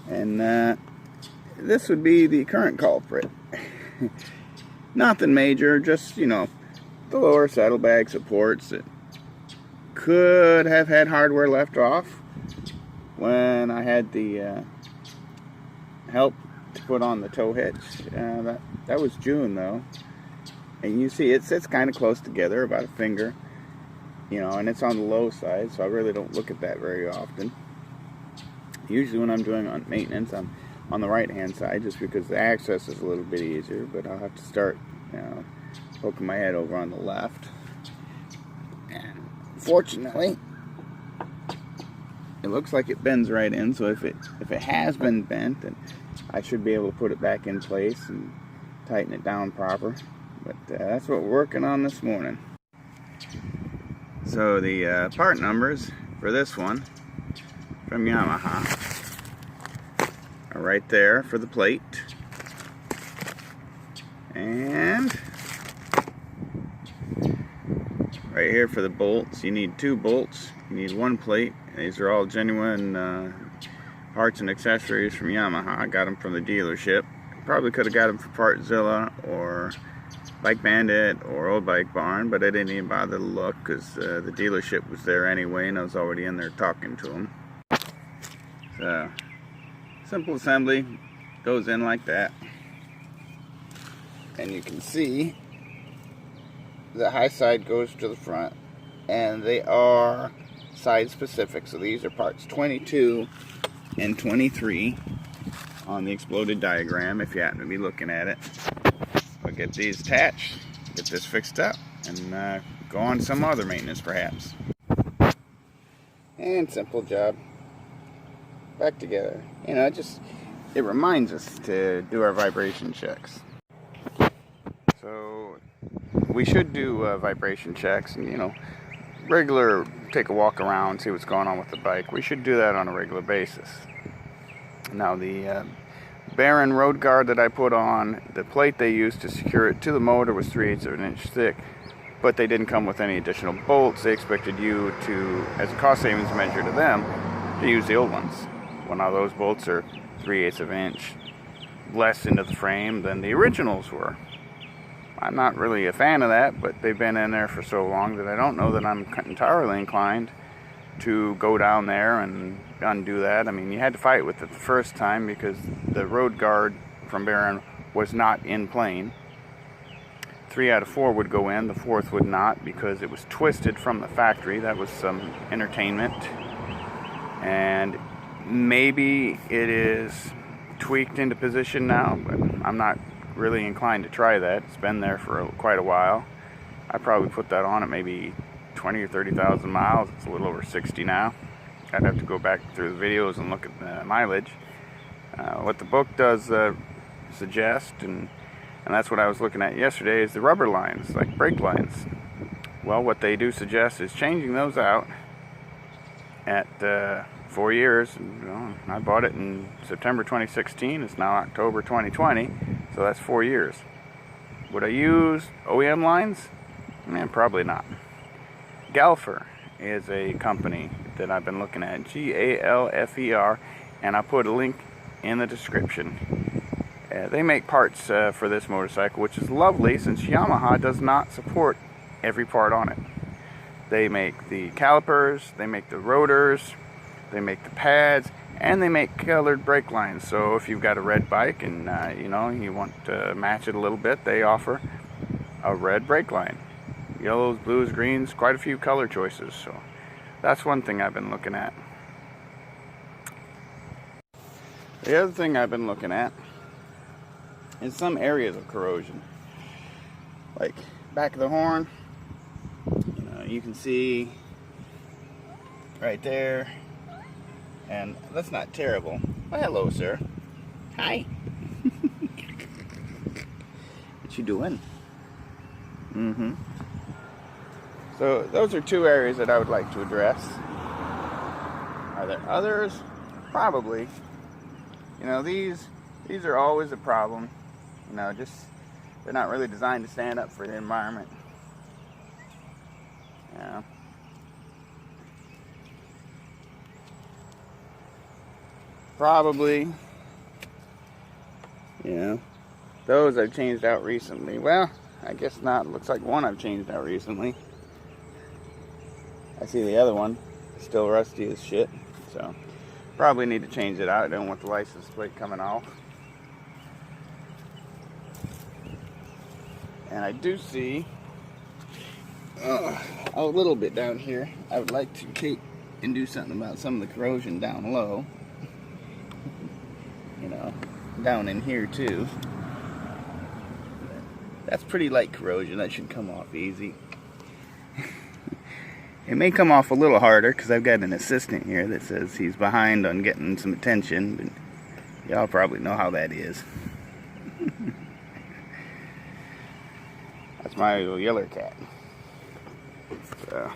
And this would be the current culprit. Nothing major, just, you know, the lower saddlebag supports that could have had hardware left off when I had the help to put on the tow hitch. That was June though, and you see it sits kind of close together, about a finger, you know, and it's on the low side, so I really don't look at that very often. Usually when I'm doing on maintenance, I'm on the right hand side just because the access is a little bit easier, but I'll have to start, you know, poking my head over on the left. And fortunately, it looks like it bends right in, so if it has been bent, then I should be able to put it back in place and tighten it down proper. But that's what we're working on this morning. So the part numbers for this one from Yamaha are right there for the plate, and right here for the bolts. You need 2 bolts, you need 1 plate. These are all genuine parts and accessories from Yamaha. I got them from the dealership. Probably could have got them from Partzilla or Bike Bandit or Old Bike Barn, but I didn't even bother to look because the dealership was there anyway, and I was already in there talking to them. So, simple assembly, goes in like that. And you can see the high side goes to the front, and they are side specific. So these are parts 22 and 23 on the exploded diagram if you happen to be looking at it. I'll get these attached, get this fixed up, and go on to some other maintenance perhaps. And simple job. Back together. You know, it reminds us to do our vibration checks. So we should do vibration checks, and, you know, regular, take a walk around, see what's going on with the bike. We should do that on a regular basis. Now the Baron road guard that I put on, the plate they used to secure it to the motor was 3/8 of an inch thick, but they didn't come with any additional bolts. They expected you to, as a cost savings measure to them, to use the old ones. Well, now those bolts are 3/8 of an inch less into the frame than the originals were. I'm not really a fan of that, but they've been in there for so long that I don't know that I'm entirely inclined to go down there and undo that. I mean, you had to fight with it the first time because the road guard from Baron was not in plane. 3 out of 4 would go in, the 4th would not because it was twisted from the factory. That was some entertainment. And maybe it is tweaked into position now, but I'm not really inclined to try that. It's been there for quite a while. I probably put that on at maybe 20 or 30,000 miles. It's a little over 60 now. I'd have to go back through the videos and look at the mileage. What the book does suggest, and that's what I was looking at yesterday, is the rubber lines, like brake lines. Well, what they do suggest is changing those out at 4 years. You know, I bought it in September 2016. It's now October 2020, so that's 4 years. Would I use OEM lines? Man, probably not. Galfer is a company that I've been looking at, Galfer, and I put a link in the description. They make parts for this motorcycle, which is lovely since Yamaha does not support every part on it. They make the calipers, they make the rotors, they make the pads, and they make colored brake lines. So if you've got a red bike and you know, you want to match it a little bit, they offer a red brake line. Yellows, blues, greens, quite a few color choices. So that's one thing I've been looking at. The other thing I've been looking at is some areas of corrosion. Like back of the horn, you know, you can see right there, and that's not terrible. Well, hello, sir. Hi. What you doing? So those are 2 areas that I would like to address. Are there others? Probably. You know, these are always a problem. You know, just they're not really designed to stand up for the environment. Yeah. probably, you know, those I've changed out recently. Well, I guess not. Looks like one I've changed out recently. I see the other one still rusty as shit, so probably need to change it out. I don't want the license plate coming off. And I do see a little bit down here. I would like to take and do something about some of the corrosion down low. You know, down in here too. That's pretty light corrosion. That should come off easy. It may come off a little harder because I've got an assistant here that says he's behind on getting some attention, but y'all probably know how that is. That's my little yeller cat. So.